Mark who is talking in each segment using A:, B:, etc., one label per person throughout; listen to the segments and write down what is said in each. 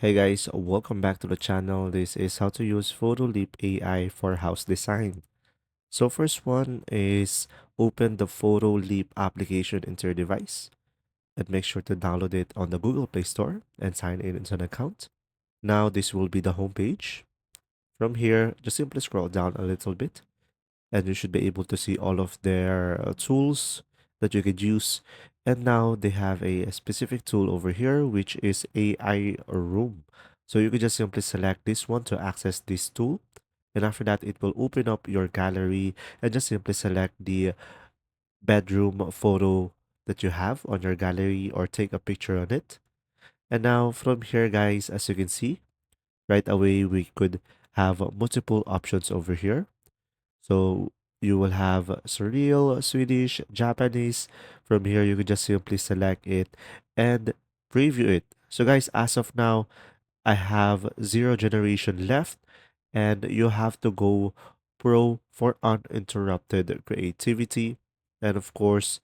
A: Hey guys, welcome back to the channel. This is how to use Photoleap AI for house design. So first one is open the Photoleap application into your device and make sure to download it on the Google Play Store and sign in into an account. Now this will be the home page. From here, just simply scroll down a little bit and you should be able to see all of their tools that you could use. And now they have a specific tool over here, which is AI Room. So you could just simply select this one to access this tool. And after that, it will open up your gallery and just simply select the bedroom photo that you have on your gallery or take a picture on it. And now from here, guys, as you can see, right away, we could have multiple options over here. So you will have surreal, Swedish, Japanese. From here, you can just simply select it and preview it. So guys, as of now, I have zero generation left and you have to go pro for uninterrupted creativity. And of course,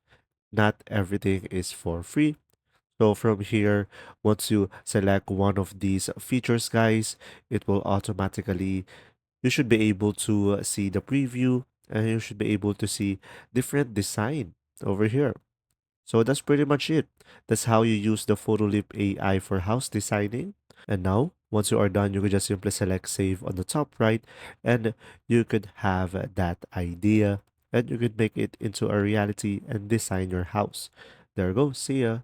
A: not everything is for free. So from here, once you select one of these features, guys, it will automatically you should be able to see the preview and you should be able to see different design over here. So that's pretty much it. That's how you use the Photolip AI for house designing. And now, once you are done, you can just simply select save on the top right and you could have that idea and you could make it into a reality and design your house. There you go. See ya.